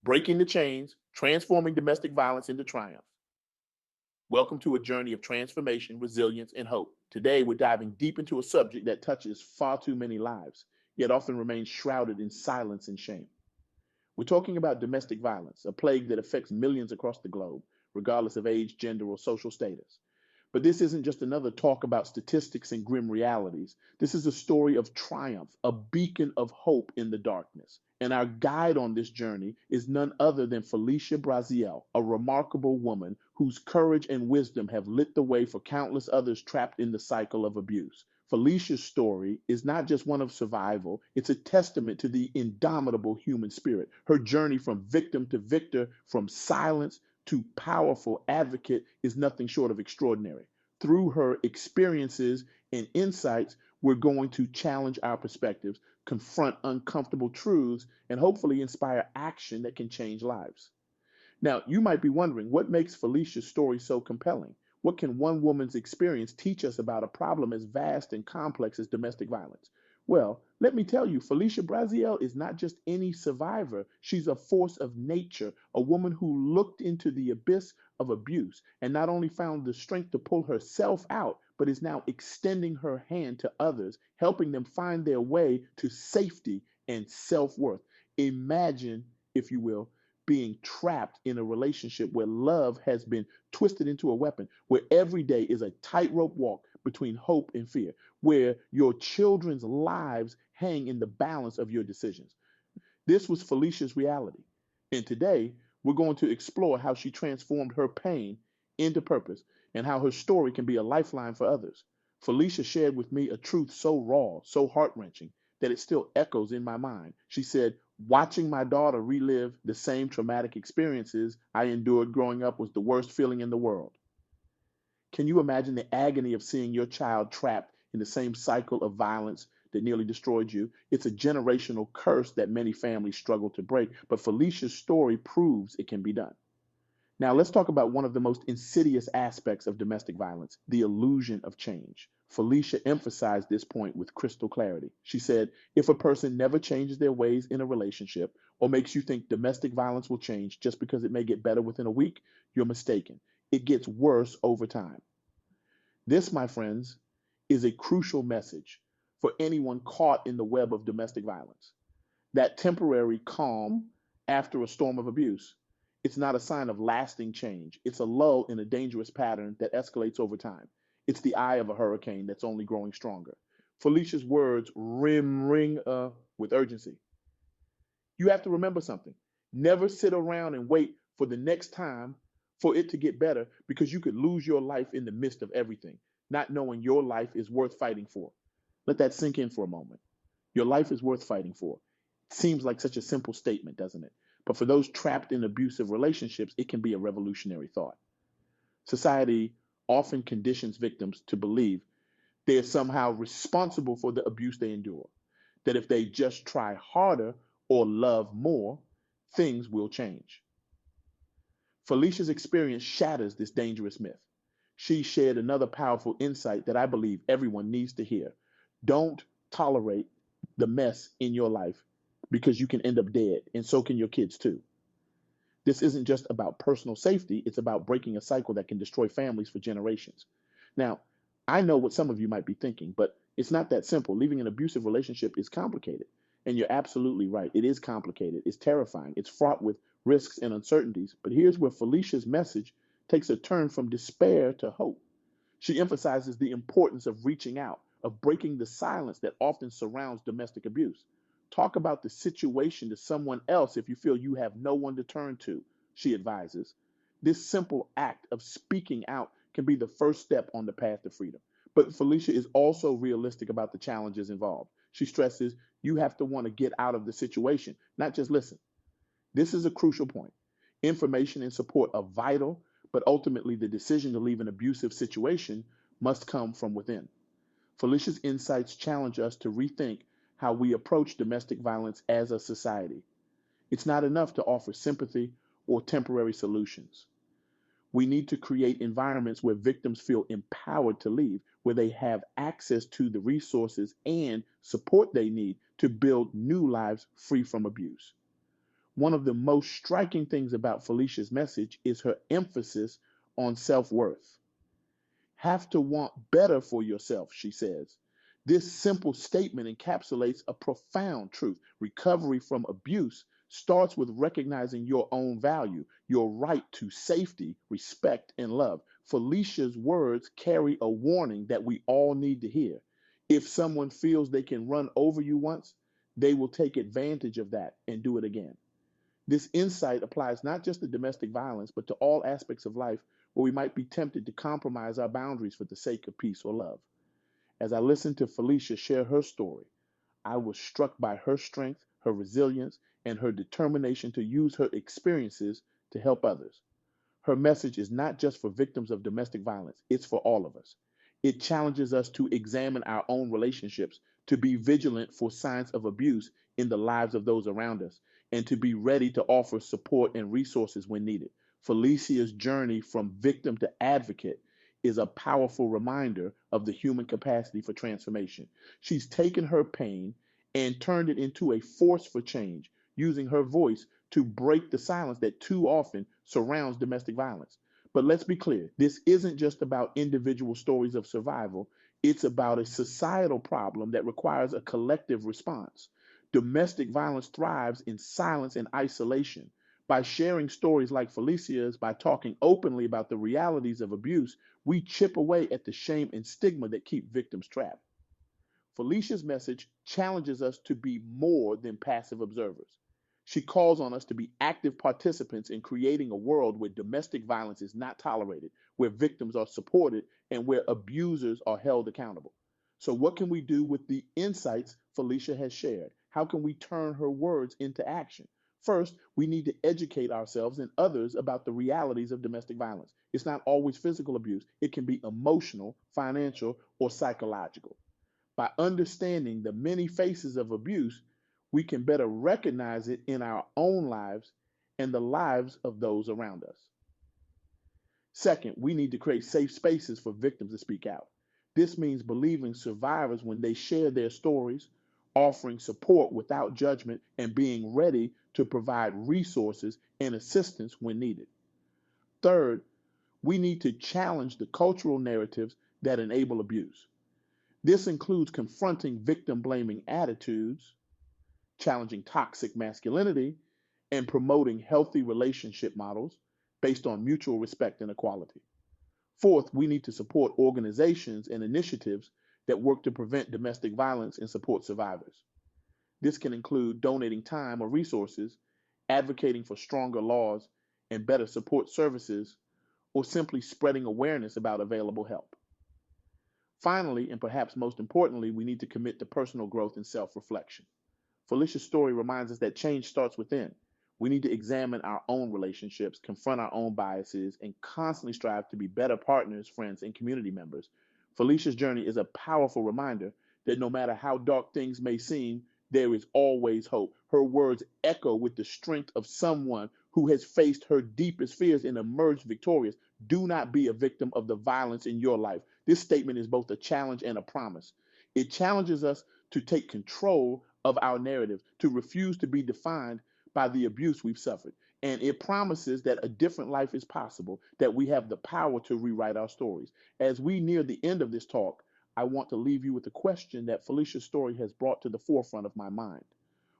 breaking the chains, transforming domestic violence into triumph. Welcome to a journey of transformation, resilience, and hope. Today, we're diving deep into a subject that touches far too many lives, yet often remains shrouded in silence and shame. We're talking about domestic violence, a plague that affects millions across the globe, regardless of age, gender, or social status. But this isn't just another talk about statistics and grim realities. This is a story of triumph, a beacon of hope in the darkness. And our guide on this journey is none other than Felicia Braziel, a remarkable woman whose courage and wisdom have lit the way for countless others trapped in the cycle of abuse. Felicia's story is not just one of survival, it's a testament to the indomitable human spirit. Her journey from victim to victor, from silence to powerful advocate, is nothing short of extraordinary. Through her experiences and insights, we're going to challenge our perspectives, confront uncomfortable truths, and hopefully inspire action that can change lives. Now, you might be wondering, what makes Felicia's story so compelling? What can one woman's experience teach us about a problem as vast and complex as domestic violence? Well, let me tell you, Felicia Braziel is not just any survivor. She's a force of nature, a woman who looked into the abyss of abuse and not only found the strength to pull herself out, but is now extending her hand to others, helping them find their way to safety and self-worth. Imagine, if you will, being trapped in a relationship where love has been twisted into a weapon, where every day is a tightrope walk between hope and fear, where your children's lives hang in the balance of your decisions. This was Felicia's reality. And today, we're going to explore how she transformed her pain into purpose and how her story can be a lifeline for others. Felicia shared with me a truth so raw, so heart-wrenching, that it still echoes in my mind. She said, watching my daughter relive the same traumatic experiences I endured growing up was the worst feeling in the world. Can you imagine the agony of seeing your child trapped in the same cycle of violence that nearly destroyed you? It's a generational curse that many families struggle to break, but Felicia's story proves it can be done. Now, let's talk about one of the most insidious aspects of domestic violence, the illusion of change. Felicia emphasized this point with crystal clarity. She said, if a person never changes their ways in a relationship or makes you think domestic violence will change just because it may get better within a week, you're mistaken. It gets worse over time. This, my friends, is a crucial message for anyone caught in the web of domestic violence. That temporary calm after a storm of abuse, it's not a sign of lasting change. It's a lull in a dangerous pattern that escalates over time. It's the eye of a hurricane that's only growing stronger. Felicia's words ring with urgency. You have to remember something. Never sit around and wait for the next time for it to get better, because you could lose your life in the midst of everything, not knowing your life is worth fighting for. Let that sink in for a moment. Your life is worth fighting for. It seems like such a simple statement, doesn't it? But for those trapped in abusive relationships, it can be a revolutionary thought. Society often conditions victims to believe they are somehow responsible for the abuse they endure, that if they just try harder or love more, things will change. Felicia's experience shatters this dangerous myth. She shared another powerful insight that I believe everyone needs to hear. Don't tolerate the mess in your life, because you can end up dead, and so can your kids too. This isn't just about personal safety, it's about breaking a cycle that can destroy families for generations. Now, I know what some of you might be thinking, but it's not that simple. Leaving an abusive relationship is complicated. And you're absolutely right. It is complicated. It's terrifying. It's fraught with risks and uncertainties. But here's where Felicia's message takes a turn from despair to hope. She emphasizes the importance of reaching out, of breaking the silence that often surrounds domestic abuse. Talk about the situation to someone else if you feel you have no one to turn to, she advises. This simple act of speaking out can be the first step on the path to freedom. But Felicia is also realistic about the challenges involved. She stresses you have to want to get out of the situation, not just listen. This is a crucial point. Information and support are vital, but ultimately the decision to leave an abusive situation must come from within. Felicia's insights challenge us to rethink how we approach domestic violence as a society. It's not enough to offer sympathy or temporary solutions. We need to create environments where victims feel empowered to leave, where they have access to the resources and support they need to build new lives free from abuse. One of the most striking things about Felicia's message is her emphasis on self worth. Have to want better for yourself, she says. This simple statement encapsulates a profound truth. Recovery from abuse starts with recognizing your own value, your right to safety, respect, and love. Felicia's words carry a warning that we all need to hear. If someone feels they can run over you once, they will take advantage of that and do it again. This insight applies not just to domestic violence, but to all aspects of life where we might be tempted to compromise our boundaries for the sake of peace or love. As I listened to Felicia share her story, I was struck by her strength, her resilience, and her determination to use her experiences to help others. Her message is not just for victims of domestic violence, it's for all of us. It challenges us to examine our own relationships, to be vigilant for signs of abuse in the lives of those around us, and to be ready to offer support and resources when needed. Felicia's journey from victim to advocate is a powerful reminder of the human capacity for transformation. She's taken her pain and turned it into a force for change, using her voice to break the silence that too often surrounds domestic violence. But let's be clear, this isn't just about individual stories of survival, it's about a societal problem that requires a collective response. Domestic violence thrives in silence and isolation. By sharing stories like Felicia's, by talking openly about the realities of abuse, we chip away at the shame and stigma that keep victims trapped. Felicia's message challenges us to be more than passive observers. She calls on us to be active participants in creating a world where domestic violence is not tolerated, where victims are supported, and where abusers are held accountable. So, what can we do with the insights Felicia has shared? How can we turn her words into action? First, we need to educate ourselves and others about the realities of domestic violence. It's not always physical abuse, it can be emotional, financial, or psychological. By understanding the many faces of abuse, we can better recognize it in our own lives and the lives of those around us. Second, we need to create safe spaces for victims to speak out. This means believing survivors when they share their stories, offering support without judgment, and being ready to provide resources and assistance when needed. Third, we need to challenge the cultural narratives that enable abuse. This includes confronting victim blaming attitudes, challenging toxic masculinity, and promoting healthy relationship models based on mutual respect and equality. Fourth, we need to support organizations and initiatives that work to prevent domestic violence and support survivors. This can include donating time or resources, advocating for stronger laws and better support services, or simply spreading awareness about available help. Finally, and perhaps most importantly, we need to commit to personal growth and self reflection. Felicia's story reminds us that change starts within. We need to examine our own relationships, confront our own biases, and constantly strive to be better partners, friends, and community members. Felicia's journey is a powerful reminder that no matter how dark things may seem, there is always hope. Her words echo with the strength of someone who has faced her deepest fears and emerged victorious. Do not be a victim of the violence in your life. This statement is both a challenge and a promise. It challenges us to take control of our narrative, to refuse to be defined by the abuse we've suffered. And it promises that a different life is possible, that we have the power to rewrite our stories. As we near the end of this talk, I want to leave you with a question that Felicia's story has brought to the forefront of my mind.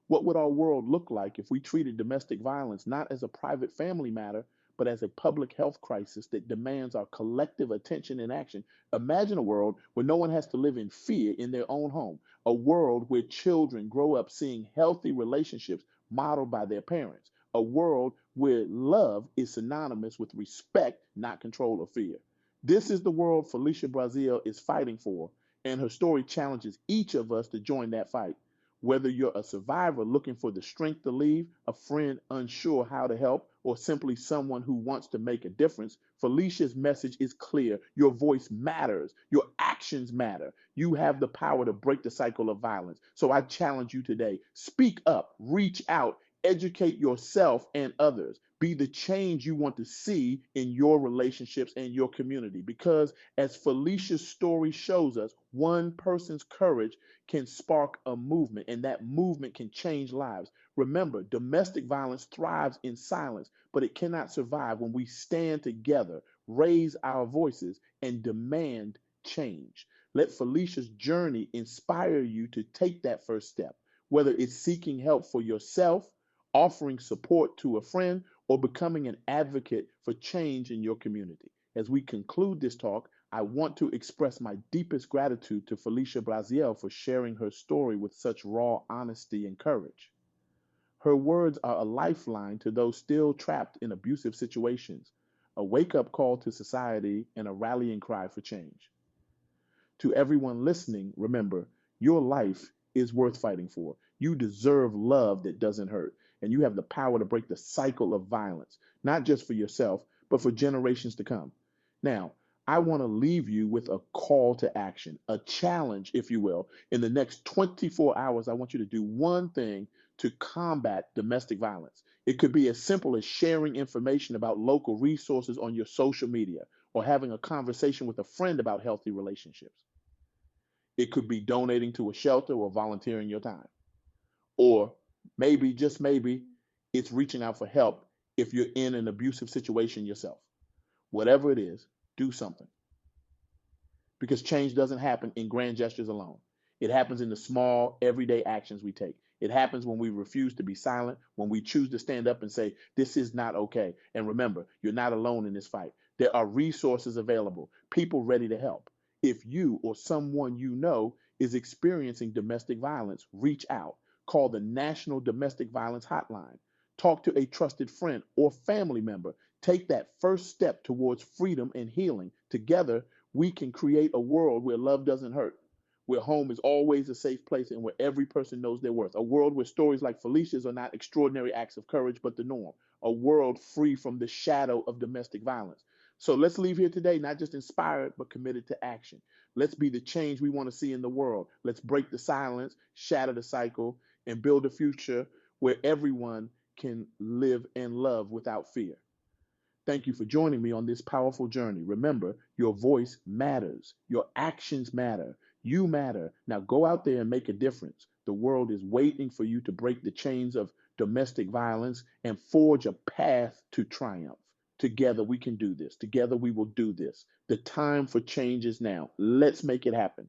What would our world look like if we treated domestic violence not as a private family matter, but as a public health crisis that demands our collective attention and action? Imagine a world where no one has to live in fear in their own home, a world where children grow up seeing healthy relationships modeled by their parents, a world where love is synonymous with respect, not control or fear. This is the world Felicia Braziel is fighting for, and her story challenges each of us to join that fight. Whether you're a survivor looking for the strength to leave, a friend unsure how to help, or simply someone who wants to make a difference, Felicia's message is clear. Your voice matters. Your actions matter. You have the power to break the cycle of violence. So I challenge you today. Speak up, reach out, Educate yourself and others. Be the change you want to see in your relationships and your community. Because as Felicia's story shows us, one person's courage can spark a movement, and that movement can change lives. Remember, domestic violence thrives in silence, but it cannot survive when we stand together, raise our voices, and demand change. Let Felicia's journey inspire you to take that first step, whether it's seeking help for yourself, offering support to a friend, or becoming an advocate for change in your community. As we conclude this talk, I want to express my deepest gratitude to Felicia Braziel for sharing her story with such raw honesty and courage. Her words are a lifeline to those still trapped in abusive situations, a wake up call to society, and a rallying cry for change. To everyone listening, remember, your life is worth fighting for. You deserve love that doesn't hurt, and you have the power to break the cycle of violence, not just for yourself, but for generations to come. Now, I want to leave you with a call to action, a challenge, if you will. In the next 24 hours, I want you to do one thing to combat domestic violence. It could be as simple as sharing information about local resources on your social media or having a conversation with a friend about healthy relationships. It could be donating to a shelter or volunteering your time. Or maybe, just maybe, it's reaching out for help if you're in an abusive situation yourself. Whatever it is, do something. Because change doesn't happen in grand gestures alone. It happens in the small, everyday actions we take. It happens when we refuse to be silent, when we choose to stand up and say, this is not okay. And remember, you're not alone in this fight. There are resources available, people ready to help. If you or someone you know is experiencing domestic violence, reach out. Call the National Domestic Violence Hotline. Talk to a trusted friend or family member. Take that first step towards freedom and healing. Together, we can create a world where love doesn't hurt, where home is always a safe place, and where every person knows their worth. A world where stories like Felicia's are not extraordinary acts of courage, but the norm. A world free from the shadow of domestic violence. So let's leave here today not just inspired, but committed to action. Let's be the change we want to see in the world. Let's break the silence, shatter the cycle, and build a future where everyone can live and love without fear. Thank you for joining me on this powerful journey. Remember, your voice matters. Your actions matter. You matter. Now go out there and make a difference. The world is waiting for you to break the chains of domestic violence and forge a path to triumph. Together we can do this. Together we will do this. The time for change is now. Let's make it happen.